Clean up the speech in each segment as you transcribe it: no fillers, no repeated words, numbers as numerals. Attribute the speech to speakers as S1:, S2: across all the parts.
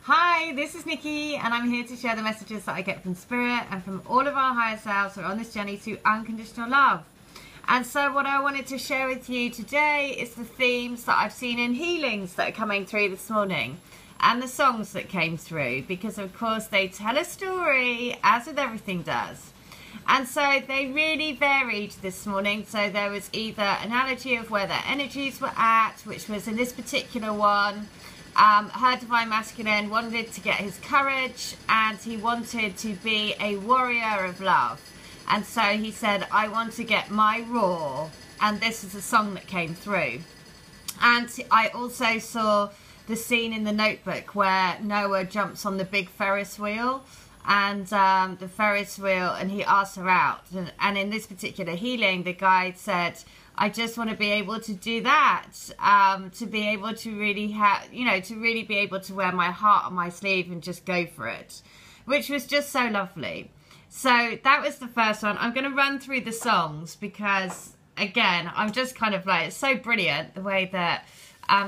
S1: Hi, this is Nikki, and I'm here to share the messages that I get from Spirit and from all of our higher selves who are on this journey to unconditional love. And so what I wanted to share with you today is the themes that I've seen in healings that are coming through this morning and the songs that came through, because of course they tell a story, as with everything does. And so they really varied this morning. So there was either an analogy of where their energies were at, which was in this particular one, her divine masculine wanted to get his courage and he wanted to be a warrior of love. And so he said, I want to get my roar. And this is a song that came through. And I also saw the scene in The Notebook where Noah jumps on the big Ferris wheel, and the Ferris wheel, and he asks her out. And in this particular healing, the guide said, I just want to be able to do that, to be able to really have, to really be able to wear my heart on my sleeve and just go for it, which was just so lovely. So that was the first one. I'm going to run through the songs because, again, I'm just kind of like, it's so brilliant the way that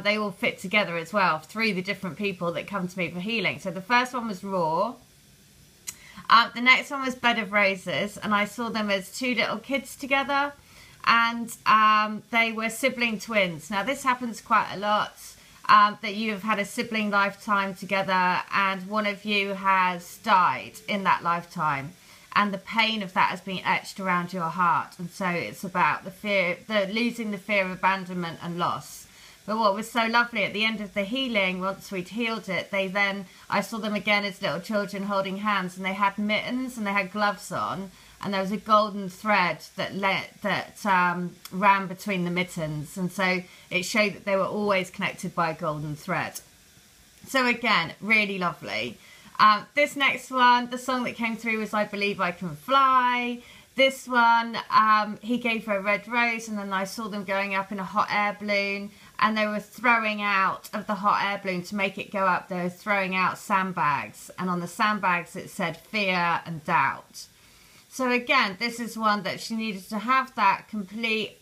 S1: they all fit together as well through the different people that come to me for healing. So the first one was Raw. The next one was Bed of Roses, and I saw them as two little kids together, and they were sibling twins. Now this happens quite a lot, that you have had a sibling lifetime together and one of you has died in that lifetime, and the pain of that has been etched around your heart. And so it's about the fear, losing the fear of abandonment and loss. But what was so lovely at the end of the healing, once we'd healed it, I saw them again as little children holding hands, and they had mittens and they had gloves on, and there was a golden thread that ran between the mittens, and so it showed that they were always connected by a golden thread. So again, really lovely. This next one, the song that came through was I Believe I Can Fly. This one, he gave her a red rose, and then I saw them going up in a hot air balloon, and they were throwing out of the hot air balloon to make it go up. They were throwing out sandbags, and on the sandbags it said fear and doubt. So again, this is one that she needed to have that complete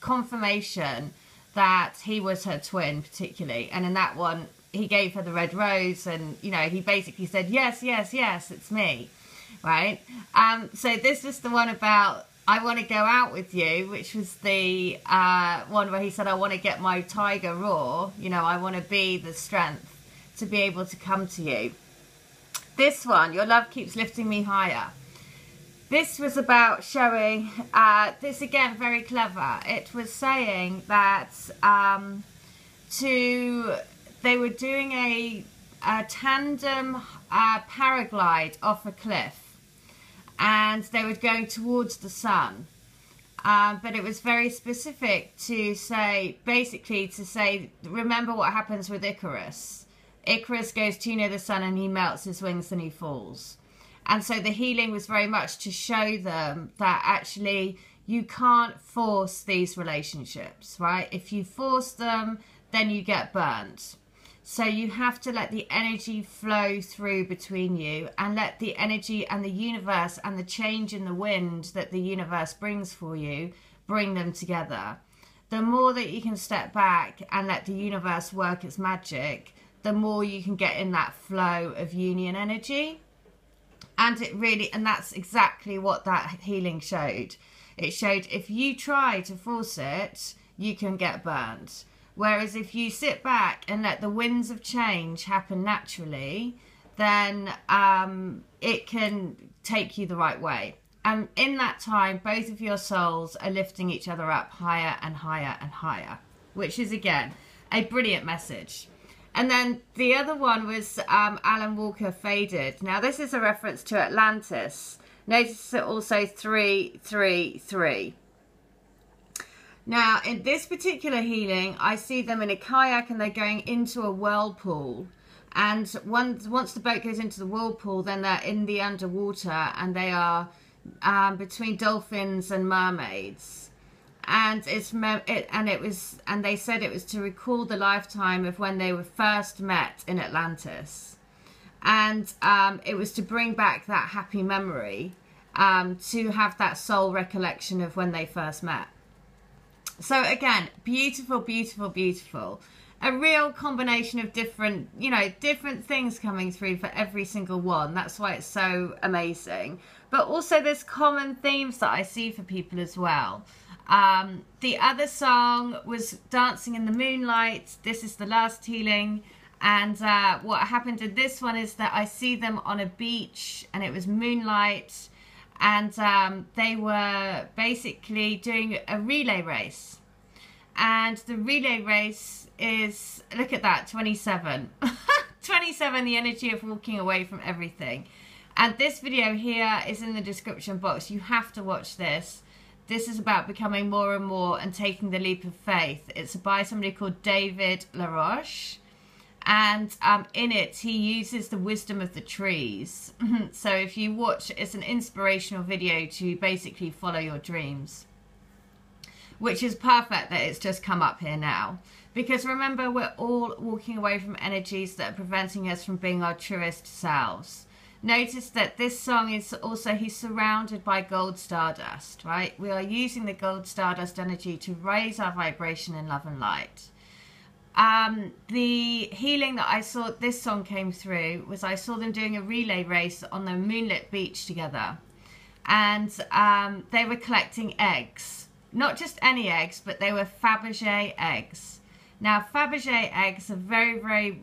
S1: confirmation that he was her twin particularly. And in that one, he gave her the red rose, and, he basically said, yes, yes, yes, it's me, right? So this is the one about I want to go out with you, which was the one where he said, I want to get my tiger roar. I want to be the strength to be able to come to you. This one, your love keeps lifting me higher. This was about showing, this again, very clever. It was saying that they were doing a tandem paraglide off a cliff, and they were going towards the sun. But it was very specific to say, remember what happens with Icarus. Icarus goes too near the sun and he melts his wings and he falls. And so the healing was very much to show them that actually you can't force these relationships, right? If you force them, then you get burnt. So you have to let the energy flow through between you, and let the energy and the universe and the change in the wind that the universe brings for you, bring them together. The more that you can step back and let the universe work its magic, the more you can get in that flow of union energy. And that's exactly what that healing showed. It showed if you try to force it, you can get burnt. Whereas if you sit back and let the winds of change happen naturally, then it can take you the right way. And in that time, both of your souls are lifting each other up higher and higher and higher, which is, again, a brilliant message. And then the other one was Alan Walker, Faded. Now, this is a reference to Atlantis. Notice it also 333. Now, in this particular healing, I see them in a kayak and they're going into a whirlpool. And once the boat goes into the whirlpool, then they're in the underwater, and they are between dolphins and mermaids. And they said it was to recall the lifetime of when they were first met in Atlantis. And it was to bring back that happy memory, to have that soul recollection of when they first met. So again, beautiful, beautiful, beautiful. a real combination of different, you know, different things coming through for every single one. That's why it's so amazing. But also there's common themes that I see for people as well. The other song was Dancing in the Moonlight. This is the last healing. And what happened in this one is that I see them on a beach and it was moonlight. And they were basically doing a relay race. And the relay race is, look at that, 27. 27, the energy of walking away from everything. And this video here is in the description box. You have to watch this. This is about becoming more and more and taking the leap of faith. It's by somebody called David LaRoche. And in it, he uses the wisdom of the trees. So if you watch, it's an inspirational video to basically follow your dreams. Which is perfect that it's just come up here now. Because remember, we're all walking away from energies that are preventing us from being our truest selves. Notice that this song is also, he's surrounded by gold stardust, right? We are using the gold stardust energy to raise our vibration in love and light. The healing that I saw, this song came through, was I saw them doing a relay race on the moonlit beach together. And they were collecting eggs. Not just any eggs, but they were Fabergé eggs. Now, Fabergé eggs are very, very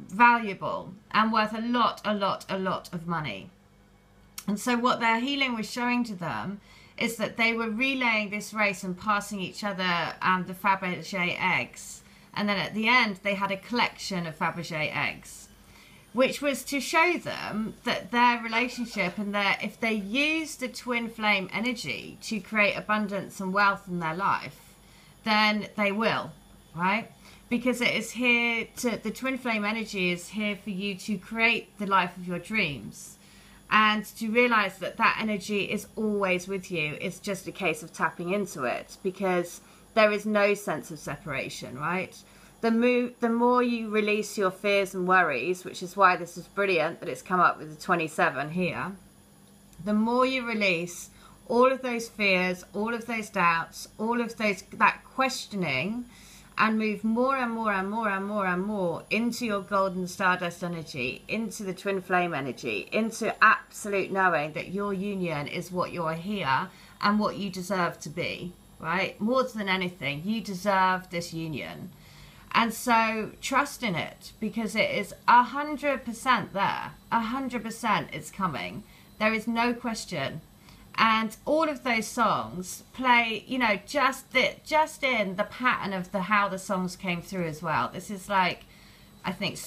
S1: valuable and worth a lot of money. And so what their healing was showing to them is that they were relaying this race and passing each other the Fabergé eggs. And then at the end, they had a collection of Fabergé eggs, which was to show them that their relationship and if they use the twin flame energy to create abundance and wealth in their life, then they will, right? Because it is here the twin flame energy is here for you to create the life of your dreams and to realize that that energy is always with you. It's just a case of tapping into it because there is no sense of separation, right? The more you release your fears and worries, which is why this is brilliant that it's come up with the 27 here, the more you release all of those fears, all of those doubts, all of that questioning, and move more and more into your golden stardust energy, into the twin flame energy, into absolute knowing that your union is what you're here and what you deserve to be, right? More than anything, you deserve this union. And so trust in it because it is 100% there. 100% it's coming. There is no question. And all of those songs play, you know, just in the pattern of how the songs came through as well. This is like, I think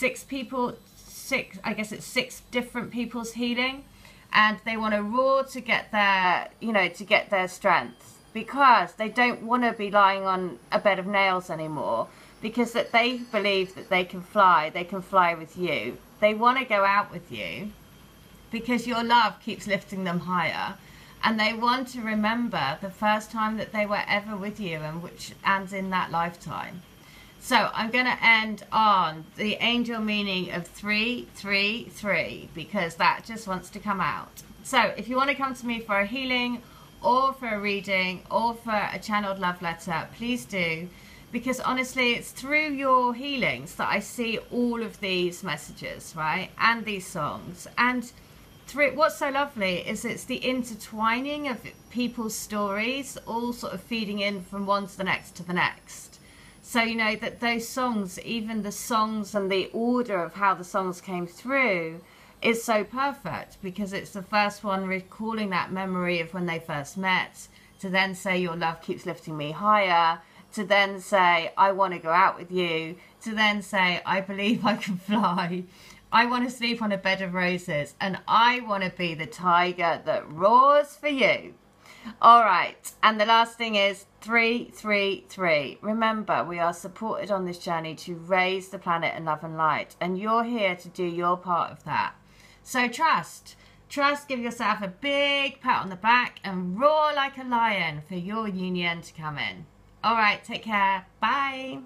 S1: I guess it's 6 different people's healing. And they want to roar to get their, you know, to get their strength. Because they don't want to be lying on a bed of nails anymore. Because that they believe that they can fly with you. They want to go out with you because your love keeps lifting them higher. And they want to remember the first time that they were ever with you and in that lifetime. So I'm going to end on the angel meaning of 333 because that just wants to come out. So if you want to come to me for a healing or for a reading or for a channeled love letter, please do. Because honestly, it's through your healings that I see all of these messages, right? And these songs. And what's so lovely is it's the intertwining of people's stories, all sort of feeding in from one to the next. So, you know, that those songs, even the songs and the order of how the songs came through is so perfect because it's the first one recalling that memory of when they first met, to then say your love keeps lifting me higher, to then say, I want to go out with you, to then say, I believe I can fly, I want to sleep on a bed of roses, and I want to be the tiger that roars for you. All right, and the last thing is 333. Remember, we are supported on this journey to raise the planet in love and light, and you're here to do your part of that. So trust, give yourself a big pat on the back, and roar like a lion for your union to come in. All right, take care. Bye.